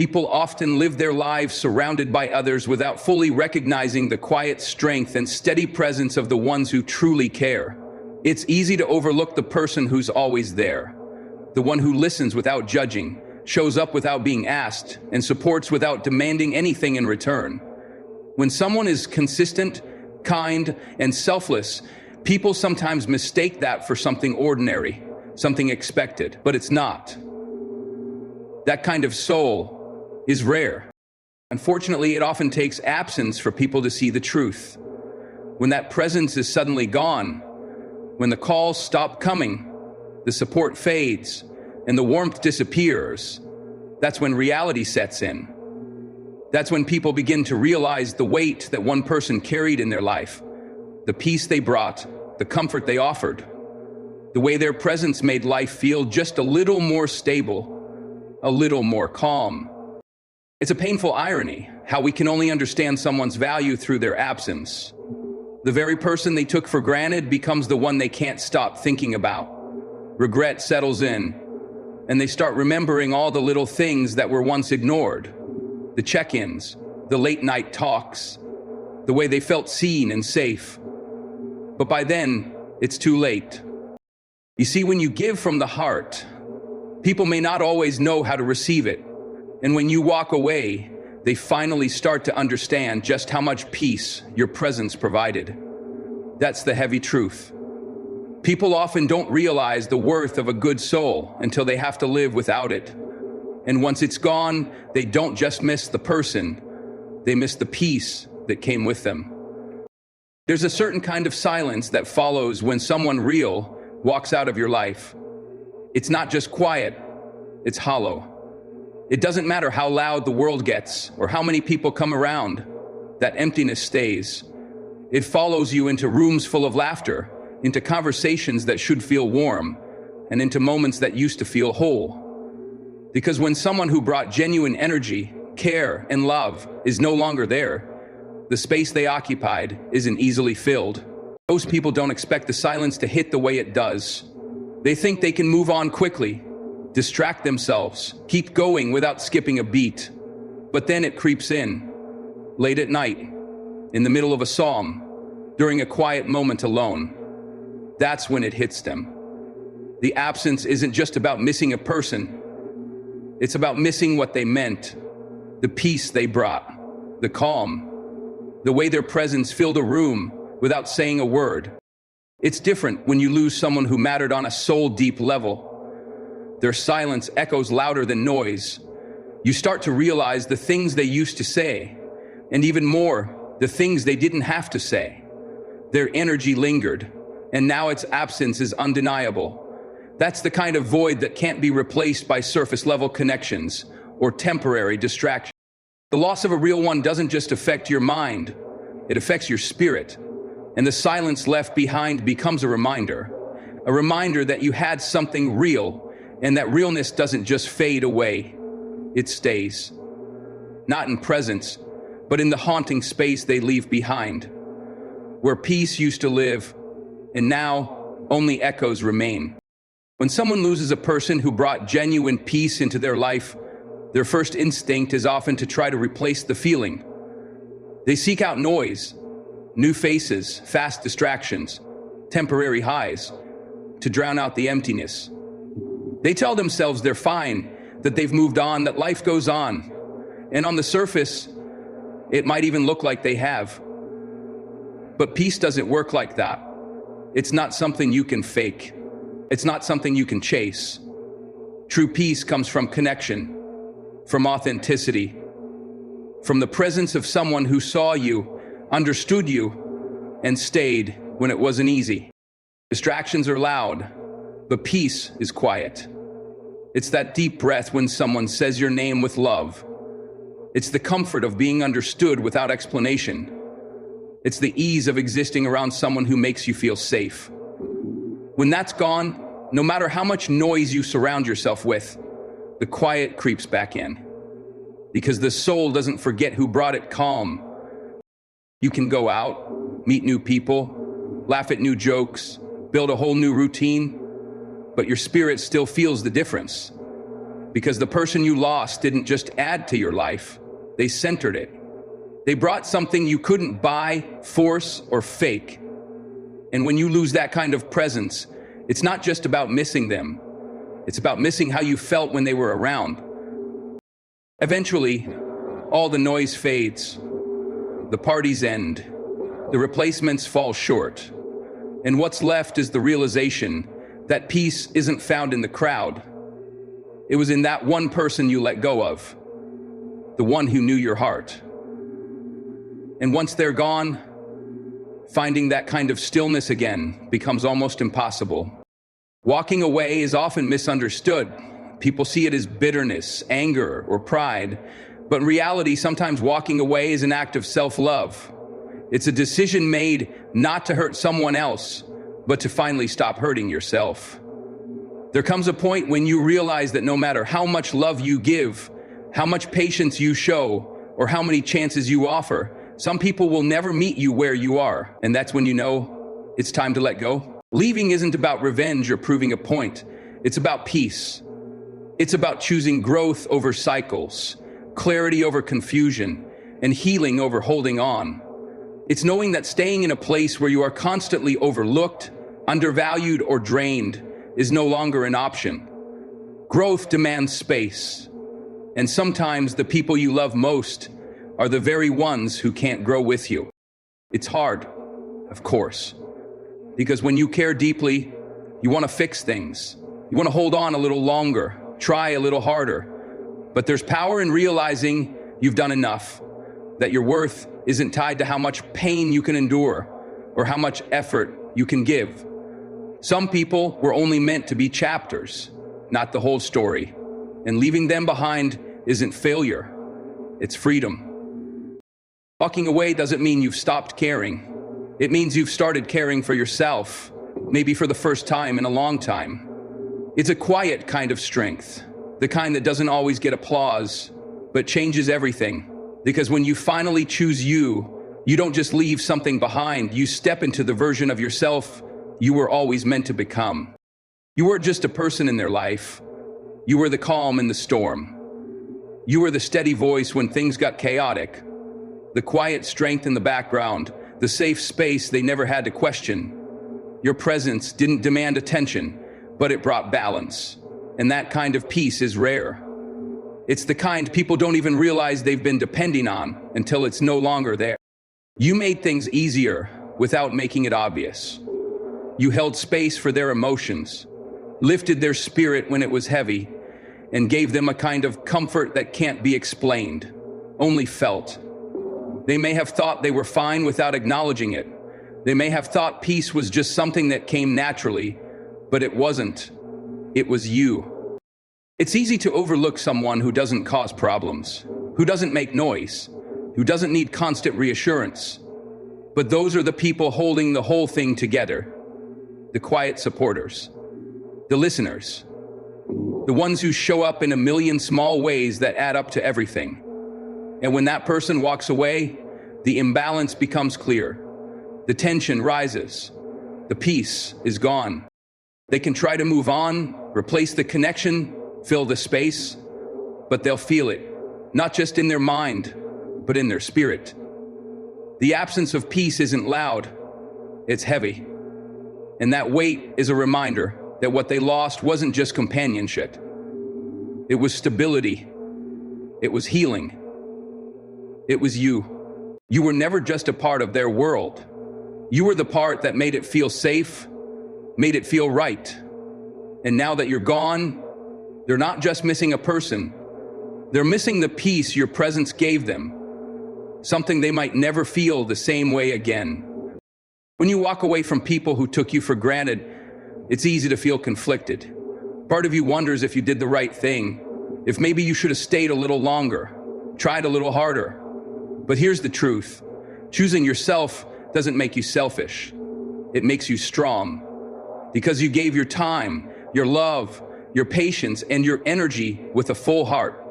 People often live their lives surrounded by others without fully recognizing the quiet strength and steady presence of the ones who truly care. It's easy to overlook the person who's always there, the one who listens without judging, shows up without being asked, and supports without demanding anything in return. When someone is consistent, kind, and selfless, people sometimes mistake that for something ordinary, something expected, but it's not. That kind of soul is rare. Unfortunately, it often takes absence for people to see the truth. When that presence is suddenly gone, when the calls stop coming, the support fades, and the warmth disappears, that's when reality sets in. That's when people begin to realize the weight that one person carried in their life, the peace they brought, the comfort they offered, the way their presence made life feel just a little more stable, a little more calm. It's a painful irony how we can only understand someone's value through their absence. The very person they took for granted becomes the one they can't stop thinking about. Regret settles in, and they start remembering all the little things that were once ignored. The check-ins, the late-night talks, the way they felt seen and safe. But by then, it's too late. You see, when you give from the heart, people may not always know how to receive it. And when you walk away, they finally start to understand just how much peace your presence provided. That's the heavy truth. People often don't realize the worth of a good soul until they have to live without it. And once it's gone, they don't just miss the person, they miss the peace that came with them. There's a certain kind of silence that follows when someone real walks out of your life. It's not just quiet, it's hollow. It doesn't matter how loud the world gets or how many people come around, that emptiness stays. It follows you into rooms full of laughter, into conversations that should feel warm, and into moments that used to feel whole. Because when someone who brought genuine energy, care, and love is no longer there, the space they occupied isn't easily filled. Most people don't expect the silence to hit the way it does. They think they can move on quickly, distract themselves, keep going without skipping a beat. But then it creeps in, late at night, in the middle of a psalm, during a quiet moment alone. That's when it hits them. The absence isn't just about missing a person. It's about missing what they meant, the peace they brought, the calm, the way their presence filled a room without saying a word. It's different when you lose someone who mattered on a soul-deep level. Their silence echoes louder than noise. You start to realize the things they used to say, and even more, the things they didn't have to say. Their energy lingered, and now its absence is undeniable. That's the kind of void that can't be replaced by surface-level connections or temporary distractions. The loss of a real one doesn't just affect your mind, it affects your spirit. And the silence left behind becomes a reminder that you had something real, and that realness doesn't just fade away, it stays. Not in presence, but in the haunting space they leave behind, where peace used to live, and now only echoes remain. When someone loses a person who brought genuine peace into their life, their first instinct is often to try to replace the feeling. They seek out noise, new faces, fast distractions, temporary highs, to drown out the emptiness. They tell themselves they're fine, that they've moved on, that life goes on. And on the surface, it might even look like they have. But peace doesn't work like that. It's not something you can fake. It's not something you can chase. True peace comes from connection, from authenticity, from the presence of someone who saw you, understood you, and stayed when it wasn't easy. Distractions are loud, but peace is quiet. It's that deep breath when someone says your name with love. It's the comfort of being understood without explanation. It's the ease of existing around someone who makes you feel safe. When that's gone, no matter how much noise you surround yourself with, the quiet creeps back in. Because the soul doesn't forget who brought it calm. You can go out, meet new people, laugh at new jokes, build a whole new routine, but your spirit still feels the difference. Because the person you lost didn't just add to your life, they centered it. They brought something you couldn't buy, force, or fake. And when you lose that kind of presence, it's not just about missing them. It's about missing how you felt when they were around. Eventually, all the noise fades. The parties end. The replacements fall short. And what's left is the realization that peace isn't found in the crowd. It was in that one person you let go of, the one who knew your heart. And once they're gone, finding that kind of stillness again becomes almost impossible. Walking away is often misunderstood. People see it as bitterness, anger, or pride. But in reality, sometimes walking away is an act of self-love. It's a decision made not to hurt someone else, but to finally stop hurting yourself. There comes a point when you realize that no matter how much love you give, how much patience you show, or how many chances you offer, some people will never meet you where you are. And that's when you know it's time to let go. Leaving isn't about revenge or proving a point. It's about peace. It's about choosing growth over cycles, clarity over confusion, and healing over holding on. It's knowing that staying in a place where you are constantly overlooked, undervalued, or drained is no longer an option. Growth demands space, and sometimes the people you love most are the very ones who can't grow with you. It's hard, of course, because when you care deeply, you want to fix things. You want to hold on a little longer, try a little harder. But there's power in realizing you've done enough, that your worth isn't tied to how much pain you can endure or how much effort you can give. Some people were only meant to be chapters, not the whole story. And leaving them behind isn't failure, it's freedom. Walking away doesn't mean you've stopped caring. It means you've started caring for yourself, maybe for the first time in a long time. It's a quiet kind of strength, the kind that doesn't always get applause, but changes everything. Because when you finally choose you, you don't just leave something behind, you step into the version of yourself you were always meant to become. You weren't just a person in their life, you were the calm in the storm. You were the steady voice when things got chaotic, the quiet strength in the background, the safe space they never had to question. Your presence didn't demand attention, but it brought balance. And that kind of peace is rare. It's the kind people don't even realize they've been depending on until it's no longer there. You made things easier without making it obvious. You held space for their emotions, lifted their spirit when it was heavy, and gave them a kind of comfort that can't be explained, only felt. They may have thought they were fine without acknowledging it. They may have thought peace was just something that came naturally, but it wasn't. It was you. It's easy to overlook someone who doesn't cause problems, who doesn't make noise, who doesn't need constant reassurance. But those are the people holding the whole thing together. The quiet supporters, the listeners, the ones who show up in a million small ways that add up to everything. And when that person walks away, the imbalance becomes clear. The tension rises. The peace is gone. They can try to move on, replace the connection, fill the space, but they'll feel it, not just in their mind, but in their spirit. The absence of peace isn't loud, it's heavy. And that weight is a reminder that what they lost wasn't just companionship. It was stability. It was healing. It was you. You were never just a part of their world. You were the part that made it feel safe, made it feel right. And now that you're gone, they're not just missing a person. They're missing the peace your presence gave them, something they might never feel the same way again. When you walk away from people who took you for granted, it's easy to feel conflicted. Part of you wonders if you did the right thing, if maybe you should have stayed a little longer, tried a little harder. But here's the truth. Choosing yourself doesn't make you selfish. It makes you strong. Because you gave your time, your love, your patience, and your energy with a full heart.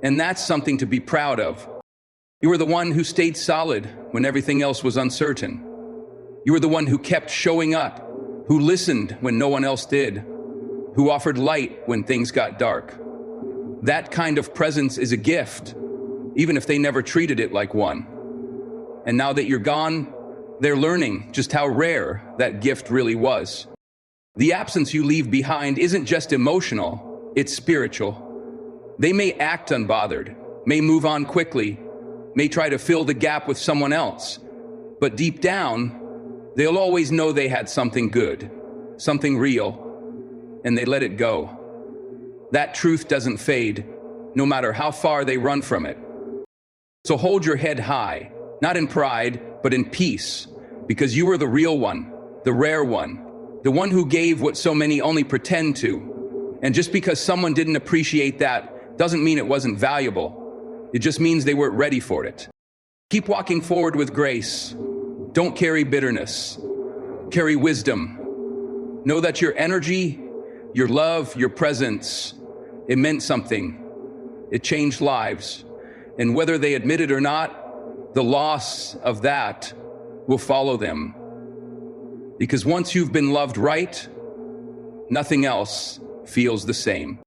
And that's something to be proud of. You were the one who stayed solid when everything else was uncertain. You were the one who kept showing up, who listened when no one else did, who offered light when things got dark. That kind of presence is a gift, even if they never treated it like one. And now that you're gone, they're learning just how rare that gift really was. The absence you leave behind isn't just emotional, it's spiritual. They may act unbothered, may move on quickly, may try to fill the gap with someone else, but deep down, they'll always know they had something good, something real, and they let it go. That truth doesn't fade, no matter how far they run from it. So hold your head high, not in pride, but in peace, because you were the real one, the rare one, the one who gave what so many only pretend to. And just because someone didn't appreciate that doesn't mean it wasn't valuable. It just means they weren't ready for it. Keep walking forward with grace. Don't carry bitterness. Carry wisdom. Know that your energy, your love, your presence, it meant something. It changed lives. And whether they admit it or not, the loss of that will follow them. Because once you've been loved right, nothing else feels the same.